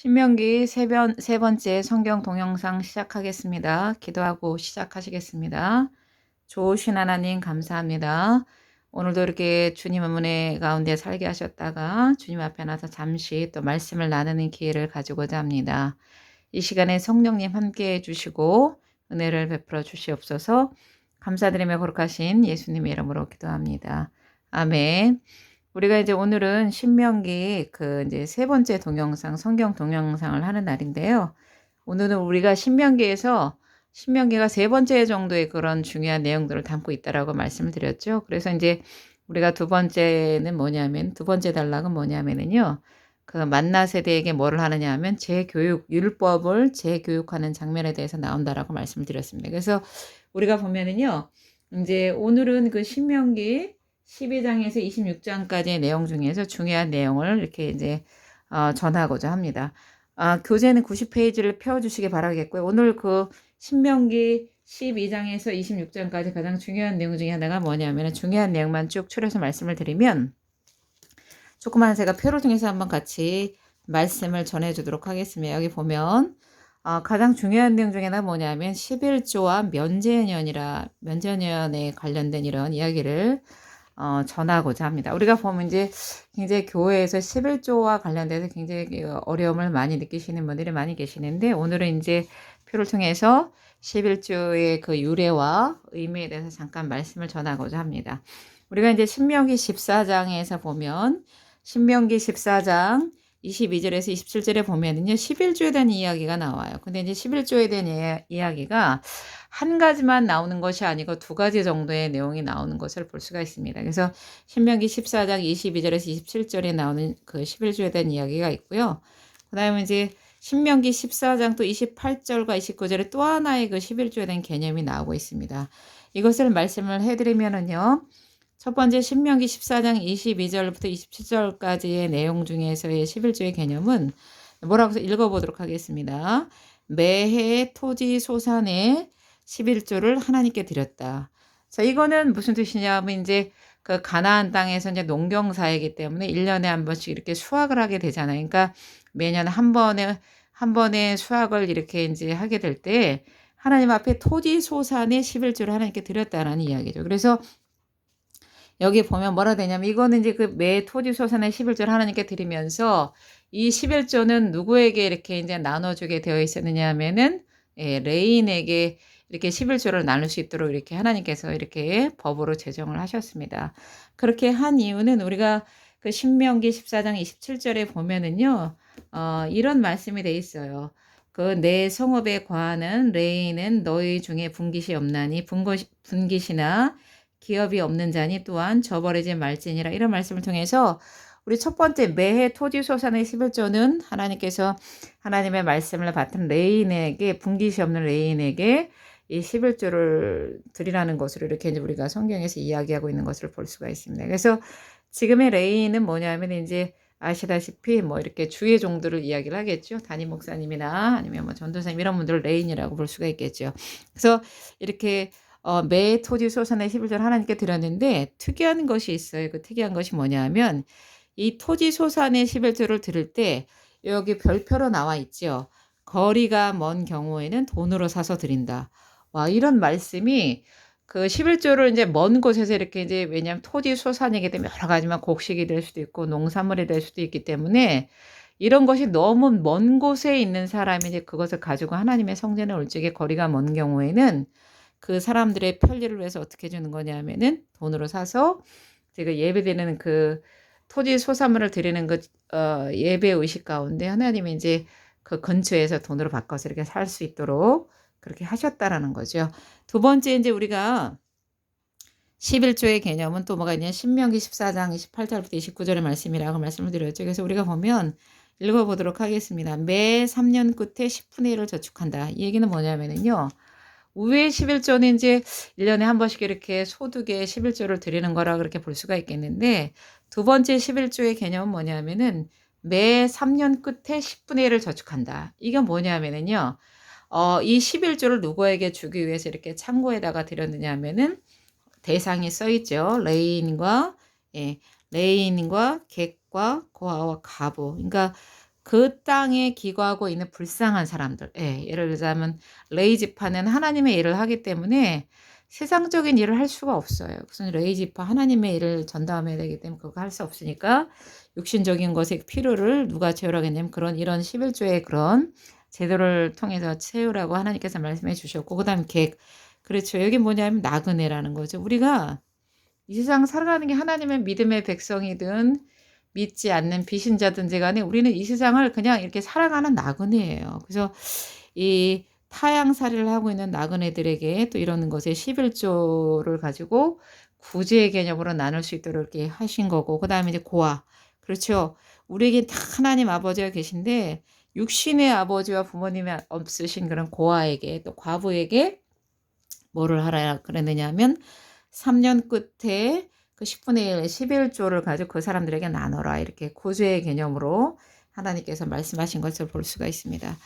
신명기 세 번째 성경 동영상 시작하겠습니다. 기도하고 시작하시겠습니다. 좋으신 하나님 감사합니다. 오늘도 이렇게 주님 은혜 가운데 살게 하셨다가 주님 앞에 나서 잠시 또 말씀을 나누는 기회를 가지고자 합니다. 이 시간에 성령님 함께 해주시고 은혜를 베풀어 주시옵소서. 감사드리며 거룩하신 예수님의 이름으로 기도합니다. 아멘. 우리가 이제 오늘은 신명기 이제 세 번째 동영상, 성경 동영상을 하는 날인데요. 오늘은 우리가 신명기가 세 번째 정도의 그런 중요한 내용들을 담고 있다라고 말씀을 드렸죠. 그래서 이제 우리가 두 번째 단락은 뭐냐면은요. 그 만나 세대에게 뭐를 하느냐 하면 율법을 재교육하는 장면에 대해서 나온다라고 말씀을 드렸습니다. 그래서 우리가 보면은요. 이제 오늘은 그 신명기 12장에서 26장까지의 내용 중에서 중요한 내용을 이렇게 이제 전하고자 합니다. 교재는 90페이지를 펴주시기 바라겠고요. 오늘 그 신명기 12장에서 26장까지 가장 중요한 내용 중에 하나가 뭐냐면 중요한 내용만 쭉 추려서 말씀을 드리면 조그만 제가 표를 통해서 한번 같이 말씀을 전해주도록 하겠습니다. 여기 보면 가장 중요한 내용 중에 하나 뭐냐면 11조와 면제년에 관련된 이런 이야기를 전하고자 합니다. 우리가 보면 이제 굉장히 교회에서 11조와 관련돼서 굉장히 어려움을 많이 느끼시는 분들이 많이 계시는데 오늘은 이제 표를 통해서 11조의 그 유래와 의미에 대해서 잠깐 말씀을 전하고자 합니다. 우리가 이제 신명기 14장에서 보면 신명기 14장 22절에서 27절에 보면은요, 11조에 대한 이야기가 나와요. 근데 이제 11조에 대한 이야기가 한 가지만 나오는 것이 아니고 두 가지 정도의 내용이 나오는 것을 볼 수가 있습니다. 그래서 신명기 14장 22절에서 27절에 나오는 그 11조에 대한 이야기가 있고요. 그 다음에 이제 신명기 14장 또 28절과 29절에 또 하나의 그 11조에 대한 개념이 나오고 있습니다. 이것을 말씀을 해드리면은요. 첫 번째 신명기 14장 22절부터 27절까지의 내용 중에서의 11조의 개념은 뭐라고 읽어보도록 하겠습니다. 매해 토지 소산의 11조를 하나님께 드렸다. 자, 이거는 무슨 뜻이냐면 이제 그 가나안 땅에서 이제 농경사이기 때문에 1년에 한 번씩 이렇게 수확을 하게 되잖아요. 그러니까 매년 한 번에 수확을 이렇게 이제 하게 될 때 하나님 앞에 토지 소산의 11조를 하나님께 드렸다라는 이야기죠. 그래서 여기 보면 뭐라 되냐면 이거는 이제 그 매 토지 소산의 11조를 하나님께 드리면서 이 11조는 누구에게 이렇게 이제 나눠주게 되어 있었느냐 하면은 레인에게 이렇게 11조를 나눌 수 있도록 이렇게 하나님께서 이렇게 법으로 제정을 하셨습니다. 그렇게 한 이유는 우리가 그 신명기 14장 27절에 보면은요, 이런 말씀이 돼 있어요. 그 내 성읍에 거하는 레인은 너희 중에 분깃이 없나니 분깃이나 기업이 없는 자니 또한 저버려진 말지니라 이런 말씀을 통해서 우리 첫 번째 매해 토지 소산의 11조는 하나님께서 하나님의 말씀을 받은 레인에게 분깃이 없는 레인에게 이 11조를 드리라는 것으로 이렇게 이제 우리가 성경에서 이야기하고 있는 것을 볼 수가 있습니다. 그래서 지금의 레인은 뭐냐면 이제 아시다시피 뭐 이렇게 주의 종들을 이야기를 하겠죠. 담임 목사님이나 아니면 뭐 전도사님 이런 분들을 레인이라고 볼 수가 있겠죠. 그래서 이렇게 매 토지 소산의 11조를 하나님께 드렸는데 특이한 것이 있어요. 그 특이한 것이 뭐냐면 이 토지 소산의 11조를 드릴 때 여기 별표로 나와 있죠. 거리가 먼 경우에는 돈으로 사서 드린다. 와, 이런 말씀이 그 11조를 이제 먼 곳에서 이렇게 이제 왜냐하면 토지 소산이기 때문에 여러 가지만 곡식이 될 수도 있고 농산물이 될 수도 있기 때문에 이런 것이 너무 먼 곳에 있는 사람이 이제 그것을 가지고 하나님의 성전에 올 적에 거리가 먼 경우에는 그 사람들의 편리를 위해서 어떻게 해주는 거냐면은 돈으로 사서 제가 예배드리는 그 토지 소산물을 드리는 그 예배 의식 가운데 하나님이 이제 그 근처에서 돈으로 바꿔서 이렇게 살 수 있도록 그렇게 하셨다라는 거죠. 두 번째 이제 우리가 11조의 개념은 또 뭐가 있냐 신명기 14장 28절부터 29절의 말씀이라고 말씀을 드렸죠. 그래서 우리가 보면 읽어보도록 하겠습니다. 매 3년 끝에 10분의 1을 저축한다. 이 얘기는 뭐냐면은요. 우회 11조는 이제 1년에 한 번씩 이렇게 소득의 11조를 드리는 거라 그렇게 볼 수가 있겠는데 두 번째 11조의 개념은 뭐냐면은 매 3년 끝에 10분의 1을 저축한다. 이게 뭐냐면은요. 이 11조를 누구에게 주기 위해서 이렇게 창고에다가 드렸느냐 하면은 대상이 써 있죠. 레인과 객과 고아와 가부. 그러니까 그 땅에 기거하고 있는 불쌍한 사람들, 예, 예를 들자면 레위 지파는 하나님의 일을 하기 때문에 세상적인 일을 할 수가 없어요. 그래서 레위 지파 하나님의 일을 전담해야 되기 때문에 그거 할 수 없으니까 육신적인 것의 필요를 누가 채우라고 했냐면 그런 이런 11조의 그런 제도를 통해서 채우라고 하나님께서 말씀해 주셨고, 그다음에 계획. 그렇죠. 여기 뭐냐면 나그네라는 거죠. 우리가 이 세상 살아가는 게 하나님의 믿음의 백성이든 믿지 않는 비신자든지 간에 우리는 이 세상을 그냥 이렇게 살아가는 나그네예요. 그래서 이 타향살이를 하고 있는 나그네들에게 또 이런 것에 11조를 가지고 구제의 개념으로 나눌 수 있도록 이렇게 하신 거고, 그 다음에 이제 고아. 그렇죠. 우리에게 다 하나님 아버지가 계신데 육신의 아버지와 부모님이 없으신 그런 고아에게 또 과부에게 뭐를 하라 그랬느냐 하면 3년 끝에 그 10분의 1, 11조를 가지고 그 사람들에게 나눠라. 이렇게 구제의 개념으로 하나님께서 말씀하신 것을 볼 수가 있습니다.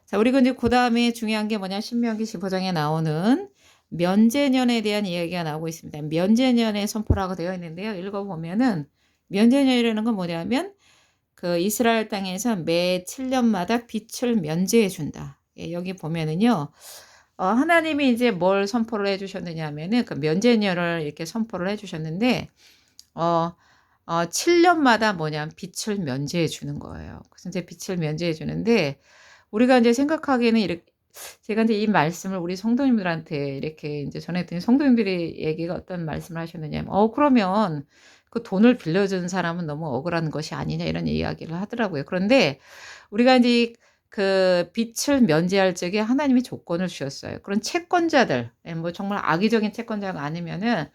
자, 그리고 이제 그 다음에 중요한 게 뭐냐, 신명기 15장에 나오는 면제년에 대한 이야기가 나오고 있습니다. 면제년의 선포라고 되어 있는데요. 읽어보면은 면제년이라는 건 뭐냐면 그 이스라엘 땅에서 매 7년마다 빛을 면제해 준다. 예, 여기 보면은요. 하나님이 이제 뭘 선포를 해주셨느냐 하면은 그 면제년을 이렇게 선포를 해주셨는데, 7년마다 뭐냐면 빛을 면제해 주는 거예요. 그래서 이제 빛을 면제해 주는데, 우리가 이제 생각하기에는 이렇게, 제가 이제 이 말씀을 우리 성도님들한테 이렇게 이제 전했더니 성도님들이 얘기가 어떤 말씀을 하셨느냐면, 그러면 그 돈을 빌려준 사람은 너무 억울한 것이 아니냐 이런 이야기를 하더라고요. 그런데 우리가 이제 그 빛을 면제할 적에 하나님이 조건을 주셨어요. 그런 채권자들, 뭐 정말 악의적인 채권자가 아니면은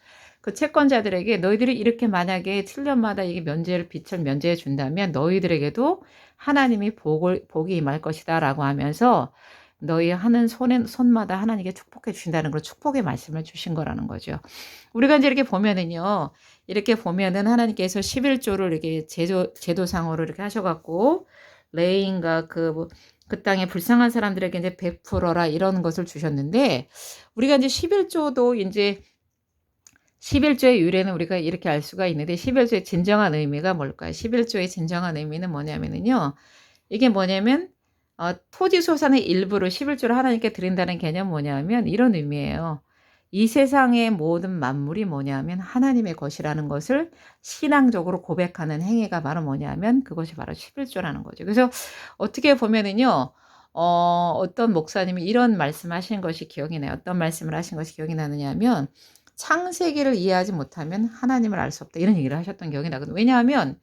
그 채권자들에게 너희들이 이렇게 만약에 7년마다 이게 빛을 면제해 준다면 너희들에게도 하나님이 복이 임할 것이다 라고 하면서 너희 하는 손마다 하나님께 축복해 주신다는 걸 축복의 말씀을 주신 거라는 거죠. 우리가 이제 이렇게 보면은요, 이렇게 보면은 하나님께서 11조를 이렇게 제도상으로 이렇게 하셔갖고 레인과 그 땅에 불쌍한 사람들에게 이제 베풀어라 이런 것을 주셨는데, 우리가 이제 11조도 이제 11조의 유래는 우리가 이렇게 알 수가 있는데 11조의 진정한 의미가 뭘까요? 11조의 진정한 의미는 뭐냐면요. 이게 뭐냐면 토지 소산의 일부를 11조를 하나님께 드린다는 개념 뭐냐면 이런 의미예요. 이 세상의 모든 만물이 뭐냐면 하나님의 것이라는 것을 신앙적으로 고백하는 행위가 바로 뭐냐면 그것이 바로 11조라는 거죠. 그래서 어떻게 보면은요. 어떤 목사님이 이런 말씀하신 것이 기억이 나요. 어떤 말씀을 하신 것이 기억이 나느냐 하면 창세기를 이해하지 못하면 하나님을 알 수 없다. 이런 얘기를 하셨던 기억이 나거든요. 왜냐하면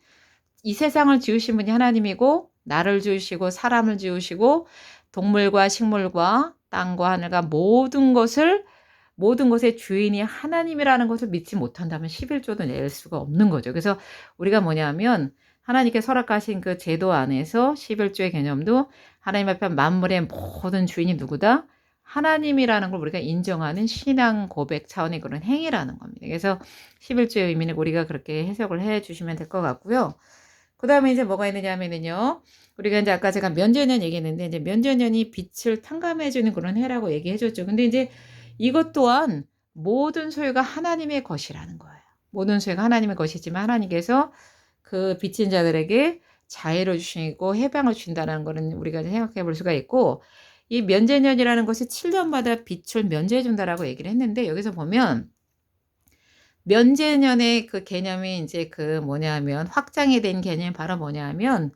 이 세상을 지으신 분이 하나님이고 나를 지으시고 사람을 지으시고 동물과 식물과 땅과 하늘과 모든 것의 주인이 하나님이라는 것을 믿지 못한다면 11조도 낼 수가 없는 거죠. 그래서 우리가 뭐냐면 하나님께 허락하신 그 제도 안에서 11조의 개념도 하나님 앞에 만물의 모든 주인이 누구다? 하나님이라는 걸 우리가 인정하는 신앙 고백 차원의 그런 행위라는 겁니다. 그래서 11조의 의미는 우리가 그렇게 해석을 해 주시면 될 것 같고요. 그 다음에 이제 뭐가 있느냐 하면은요. 우리가 이제 아까 제가 면제년 얘기했는데 이제 면제년이 빛을 탕감해 주는 그런 해라고 얘기해 줬죠. 근데 이제 이것 또한 모든 소유가 하나님의 것이라는 거예요. 모든 소유가 하나님의 것이지만 하나님께서 그 빚진 자들에게 자유를 주시고 해방을 주신다는 거는 우리가 생각해 볼 수가 있고, 이 면제년이라는 것이 7년마다 빛을 면제해 준다라고 얘기를 했는데 여기서 보면 면제년의 그 개념이 이제 그 뭐냐면 확장이 된 개념이 바로 뭐냐면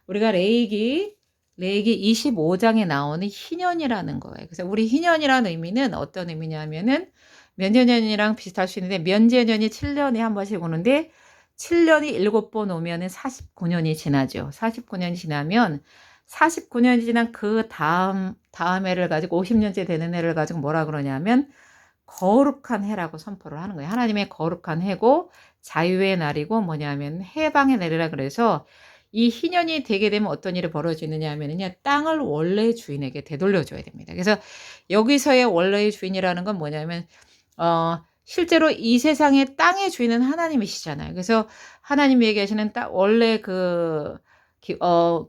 우리가 레위기 25장에 나오는 희년이라는 거예요. 그래서 우리 희년이라는 의미는 어떤 의미냐면은 면제년이랑 비슷할 수 있는데 면제년이 7년에 한 번씩 오는데 7년이 7번 오면은 49년이 지나죠. 49년이 지나면 49년이 지난 그 다음 해를 가지고 50년째 되는 해를 가지고 뭐라 그러냐면 거룩한 해라고 선포를 하는 거예요. 하나님의 거룩한 해고 자유의 날이고 뭐냐면 해방의 날이라 그래서 이 희년이 되게 되면 어떤 일이 벌어지느냐 하면요. 땅을 원래의 주인에게 되돌려줘야 됩니다. 그래서 여기서의 원래의 주인이라는 건 뭐냐면 실제로 이 세상의 땅의 주인은 하나님이시잖아요. 그래서 하나님이 얘기하시는 원래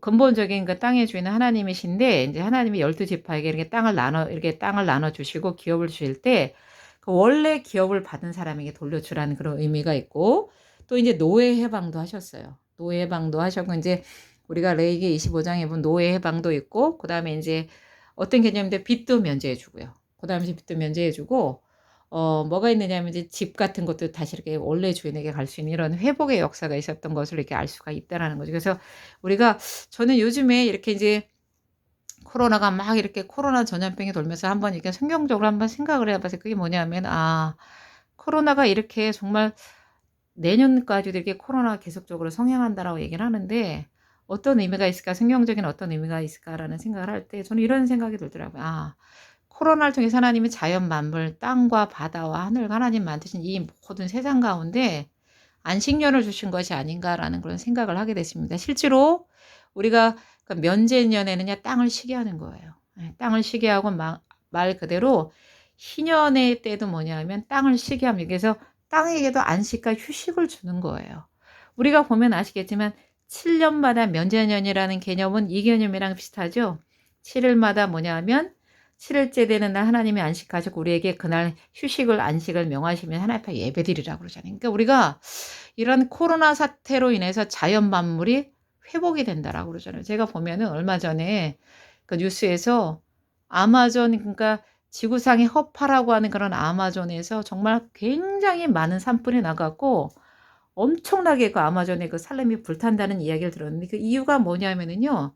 근본적인 그 땅의 주인은 하나님이신데 이제 하나님이 12지파에게 이렇게 땅을 나눠 주시고 기업을 주실 때 그 원래 기업을 받은 사람에게 돌려주라는 그런 의미가 있고, 또 이제 노예 해방도 하셨어요. 노예 해방도 하셨고 이제 우리가 레이기 25장에 보면 노예 해방도 있고, 그 다음에 이제 어떤 개념인데 빚도 면제해 주고요. 그 다음에 빚도 면제해 주고, 뭐가 있느냐면 이제 집 같은 것도 다시 이렇게 원래 주인에게 갈 수 있는 이런 회복의 역사가 있었던 것을 이렇게 알 수가 있다라는 거죠. 그래서 우리가, 저는 요즘에 이렇게 이제 코로나가 막 이렇게 코로나 전염병이 돌면서 한번 이렇게 성경적으로 한번 생각을 해봐서 그게 뭐냐면, 코로나가 이렇게 정말 내년까지도 이렇게 코로나가 계속적으로 성행한다라고 얘기를 하는데 어떤 의미가 있을까? 성경적인 어떤 의미가 있을까라는 생각을 할 때 저는 이런 생각이 들더라고요. 코로나를 통해서 하나님이 자연 만물, 땅과 바다와 하늘과 하나님 만드신 이 모든 세상 가운데 안식년을 주신 것이 아닌가라는 그런 생각을 하게 됐습니다. 실제로 우리가 그 면제년에는요, 땅을 쉬게 하는 거예요. 땅을 쉬게 하고 말 그대로 희년의 때도 뭐냐면 땅을 쉬게 합니다. 그래서 땅에게도 안식과 휴식을 주는 거예요. 우리가 보면 아시겠지만 7년마다 면제년이라는 개념은 이 개념이랑 비슷하죠. 7일마다 뭐냐면 7일째 되는 날 하나님이 안식하시고 우리에게 그날 휴식을 안식을 명하시면 하나님 앞에 예배드리라고 그러잖아요. 그러니까 우리가 이런 코로나 사태로 인해서 자연 만물이 회복이 된다라고 그러잖아요. 제가 보면은 얼마 전에 그 뉴스에서 아마존, 그러니까 지구상의 허파라고 하는 그런 아마존에서 정말 굉장히 많은 산불이 나갖고 엄청나게 그 아마존의 그 산림이 불탄다는 이야기를 들었는데 그 이유가 뭐냐면은요.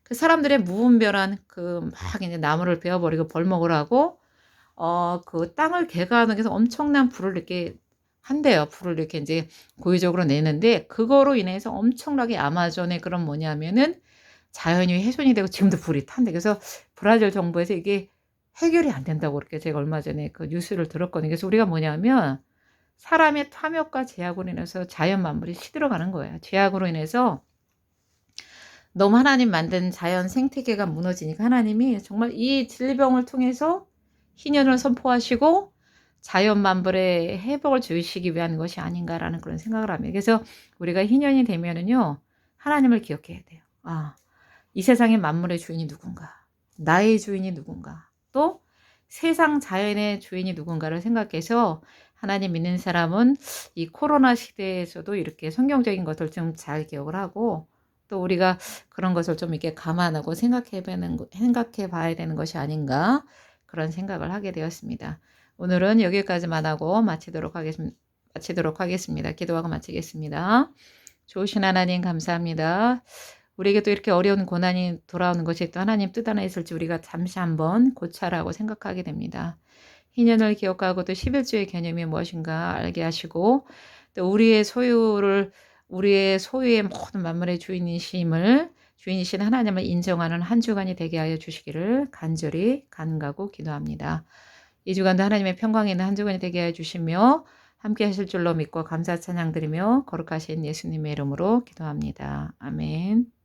그 사람들의 무분별한 그 막 이제 나무를 베어버리고 벌목을 하고 그 땅을 개가하는 데서 엄청난 불을 이렇게 한대요. 불을 이렇게 이제 고의적으로 내는데 그거로 인해서 엄청나게 아마존의 그런 뭐냐면은 자연이 훼손이 되고 지금도 불이 탄대. 그래서 브라질 정부에서 이게 해결이 안 된다고 그렇게 제가 얼마 전에 그 뉴스를 들었거든요. 그래서 우리가 뭐냐면 사람의 탐욕과 제약으로 인해서 자연 만물이 시들어가는 거예요. 제약으로 인해서 너무 하나님 만든 자연 생태계가 무너지니까 하나님이 정말 이 질병을 통해서 희년을 선포하시고 자연 만물의 회복을 주시기 위한 것이 아닌가라는 그런 생각을 합니다. 그래서 우리가 희년이 되면은요, 하나님을 기억해야 돼요. 이 세상의 만물의 주인이 누군가? 나의 주인이 누군가? 또 세상 자연의 주인이 누군가를 생각해서 하나님 믿는 사람은 이 코로나 시대에서도 이렇게 성경적인 것을 좀 잘 기억을 하고 또 우리가 그런 것을 좀 이렇게 감안하고 생각해 봐야 되는 것이 아닌가 그런 생각을 하게 되었습니다. 오늘은 여기까지만 하고 마치도록 하겠습니다. 기도하고 마치겠습니다. 좋으신 하나님 감사합니다. 우리에게 또 이렇게 어려운 고난이 돌아오는 것이 또 하나님 뜻 안에 있을지 우리가 잠시 한번 고찰하고 생각하게 됩니다. 희년을 기억하고 또 11조의 개념이 무엇인가 알게 하시고 또 우리의 소유의 모든 만물의 주인이신 하나님을 인정하는 한 주간이 되게 하여 주시기를 간절히 간구하고 기도합니다. 이 주간도 하나님의 평강이 있는 한 주간이 되게 하여 주시며 함께 하실 줄로 믿고 감사 찬양 드리며 거룩하신 예수님의 이름으로 기도합니다. 아멘.